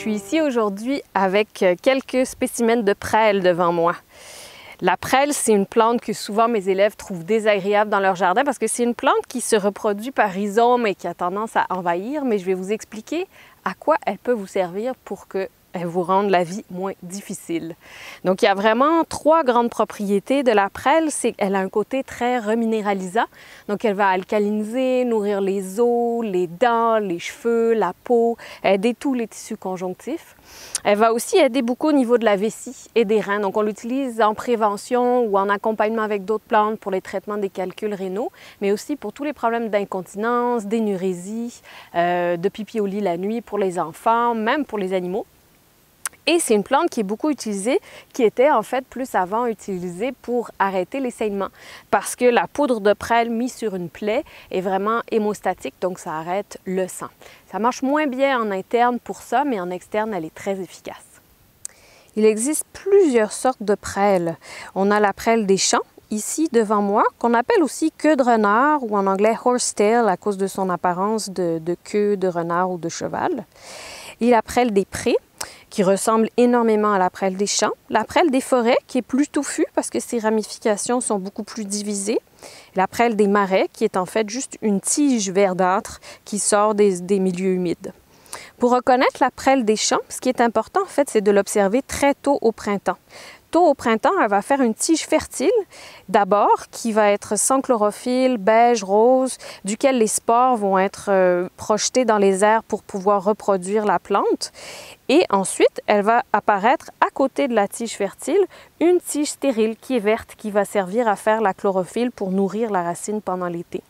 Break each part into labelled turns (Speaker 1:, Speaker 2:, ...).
Speaker 1: suis ici aujourd'hui avec quelques spécimens de prêle devant moi. La prêle, c'est une plante que souvent mes élèves trouvent désagréable dans leur jardin parce que c'est une plante qui se reproduit par rhizome et qui a tendance à envahir, mais je vais vous expliquer à quoi elle peut vous servir pour que elle vous rende la vie moins difficile. Donc, il y a vraiment 3 grandes propriétés de la prêle. C'est qu'elle a un côté très reminéralisant. Donc, elle va alcaliniser, nourrir les os, les dents, les cheveux, la peau, aider tous les tissus conjonctifs. Elle va aussi aider beaucoup au niveau de la vessie et des reins. Donc, on l'utilise en prévention ou en accompagnement avec d'autres plantes pour les traitements des calculs rénaux, mais aussi pour tous les problèmes d'incontinence, d'énurésie, de pipi au lit la nuit pour les enfants, même pour les animaux. Et c'est une plante qui est beaucoup utilisée, qui était en fait plus avant utilisée pour arrêter les saignements. Parce que la poudre de prêle mise sur une plaie est vraiment hémostatique, donc ça arrête le sang. Ça marche moins bien en interne pour ça, mais en externe, elle est très efficace. Il existe plusieurs sortes de prêle. On a la prêle des champs, ici devant moi, qu'on appelle aussi queue de renard ou en anglais horsetail à cause de son apparence de queue de renard ou de cheval. Il y a la prêle des prés, qui ressemble énormément à la prêle des champs. La prêle des forêts, qui est plus touffue parce que ses ramifications sont beaucoup plus divisées. La prêle des marais, qui est en fait juste une tige verdâtre qui sort des milieux humides. Pour reconnaître la prêle des champs, ce qui est important, en fait, c'est de l'observer très tôt au printemps. Tôt au printemps, elle va faire une tige fertile, d'abord, qui va être sans chlorophylle, beige, rose, duquel les spores vont être projetés dans les airs pour pouvoir reproduire la plante. Et ensuite, elle va apparaître à côté de la tige fertile, une tige stérile qui est verte, qui va servir à faire la chlorophylle pour nourrir la racine pendant l'été.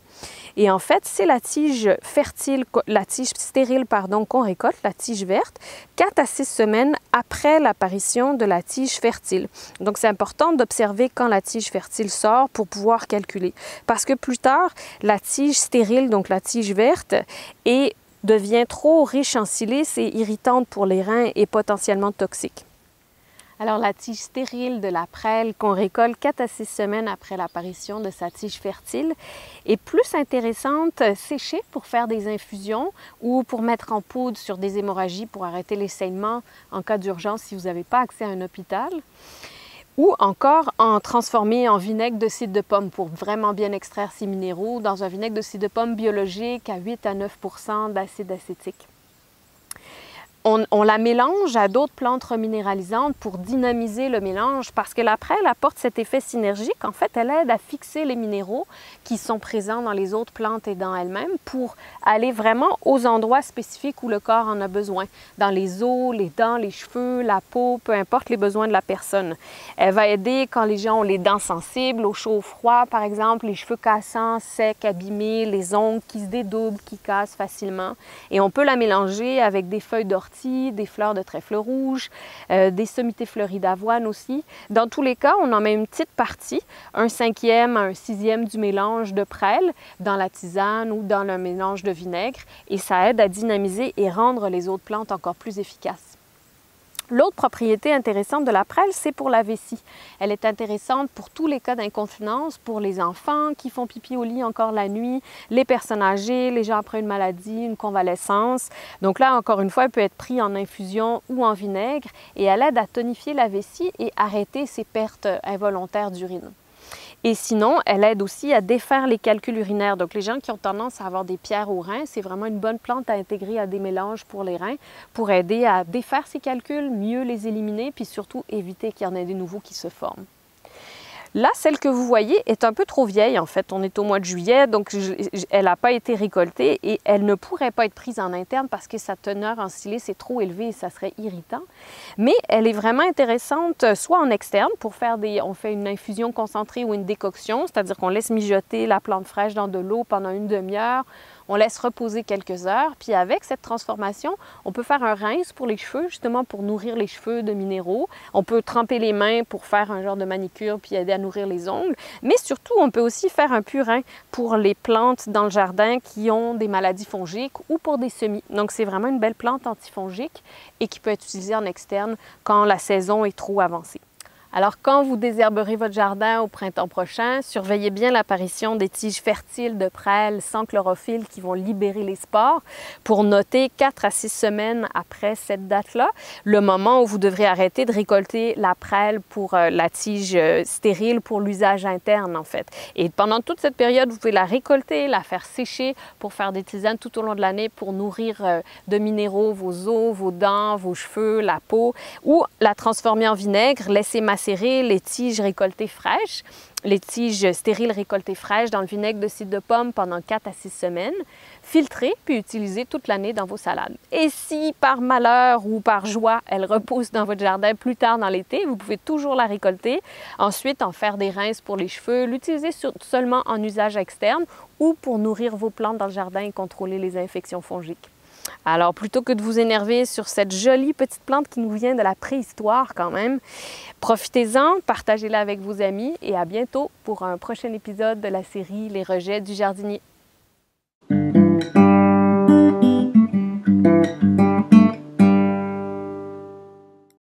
Speaker 1: Et en fait, c'est la tige fertile, la tige stérile, pardon, qu'on récolte, la tige verte, 4 à 6 semaines après l'apparition de la tige fertile. Donc, c'est important d'observer quand la tige fertile sort pour pouvoir calculer. Parce que plus tard, la tige stérile, donc la tige verte, devient trop riche en silice et irritante pour les reins et potentiellement toxique. Alors, la tige stérile de la prêle qu'on récolte 4 à 6 semaines après l'apparition de sa tige fertile est plus intéressante séchée pour faire des infusions ou pour mettre en poudre sur des hémorragies pour arrêter les saignements en cas d'urgence si vous n'avez pas accès à un hôpital. Ou encore en transformer en vinaigre de cidre de pomme pour vraiment bien extraire ces minéraux dans un vinaigre de cidre de pomme biologique à 8 à 9 % d'acide acétique. On la mélange à d'autres plantes reminéralisantes pour dynamiser le mélange parce que la prêle apporte cet effet synergique. En fait, elle aide à fixer les minéraux qui sont présents dans les autres plantes et dans elles-mêmes pour aller vraiment aux endroits spécifiques où le corps en a besoin. Dans les os, les dents, les cheveux, la peau, peu importe les besoins de la personne. Elle va aider quand les gens ont les dents sensibles, au chaud, au froid, par exemple, les cheveux cassants, secs, abîmés, les ongles qui se dédoublent, qui cassent facilement. Et on peut la mélanger avec des feuilles d'ortie, des fleurs de trèfle rouge, des sommités fleuries d'avoine aussi. Dans tous les cas, on en met une petite partie, 1/5e à 1/6e du mélange de prêle dans la tisane ou dans le mélange de vinaigre et ça aide à dynamiser et rendre les autres plantes encore plus efficaces. L'autre propriété intéressante de la prêle, c'est pour la vessie. Elle est intéressante pour tous les cas d'incontinence, pour les enfants qui font pipi au lit encore la nuit, les personnes âgées, les gens après une maladie, une convalescence. Donc là, encore une fois, elle peut être prise en infusion ou en vinaigre et elle aide à tonifier la vessie et arrêter ces pertes involontaires d'urine. Et sinon, elle aide aussi à défaire les calculs urinaires. Donc, les gens qui ont tendance à avoir des pierres aux reins, c'est vraiment une bonne plante à intégrer à des mélanges pour les reins pour aider à défaire ces calculs, mieux les éliminer, puis surtout éviter qu'il y en ait des nouveaux qui se forment. Là, celle que vous voyez est un peu trop vieille, en fait. On est au mois de juillet, donc elle n'a pas été récoltée et elle ne pourrait pas être prise en interne parce que sa teneur en silice est trop élevée et ça serait irritant. Mais elle est vraiment intéressante, soit en externe, pour faire on fait une infusion concentrée ou une décoction, c'est-à-dire qu'on laisse mijoter la plante fraîche dans de l'eau pendant une demi-heure. On laisse reposer quelques heures, puis avec cette transformation, on peut faire un rince pour les cheveux, justement pour nourrir les cheveux de minéraux. On peut tremper les mains pour faire un genre de manicure puis aider à nourrir les ongles. Mais surtout, on peut aussi faire un purin pour les plantes dans le jardin qui ont des maladies fongiques ou pour des semis. Donc, c'est vraiment une belle plante antifongique et qui peut être utilisée en externe quand la saison est trop avancée. Alors, quand vous désherberez votre jardin au printemps prochain, surveillez bien l'apparition des tiges fertiles de prêle sans chlorophylle qui vont libérer les spores pour noter 4 à 6 semaines après cette date-là, le moment où vous devrez arrêter de récolter la prêle pour la tige stérile pour l'usage interne, en fait. Et pendant toute cette période, vous pouvez la récolter, la faire sécher pour faire des tisanes tout au long de l'année pour nourrir de minéraux vos os, vos dents, vos cheveux, la peau, ou la transformer en vinaigre, laisser macérer les tiges récoltées fraîches, les tiges stériles récoltées fraîches dans le vinaigre de cidre de pomme pendant 4 à 6 semaines, filtrer puis utiliser toute l'année dans vos salades. Et si par malheur ou par joie, elle repousse dans votre jardin plus tard dans l'été, vous pouvez toujours la récolter, ensuite en faire des rinces pour les cheveux, l'utiliser seulement en usage externe ou pour nourrir vos plantes dans le jardin et contrôler les infections fongiques. Alors, plutôt que de vous énerver sur cette jolie petite plante qui nous vient de la préhistoire quand même, profitez-en, partagez-la avec vos amis et à bientôt pour un prochain épisode de la série Les rejets du jardinier.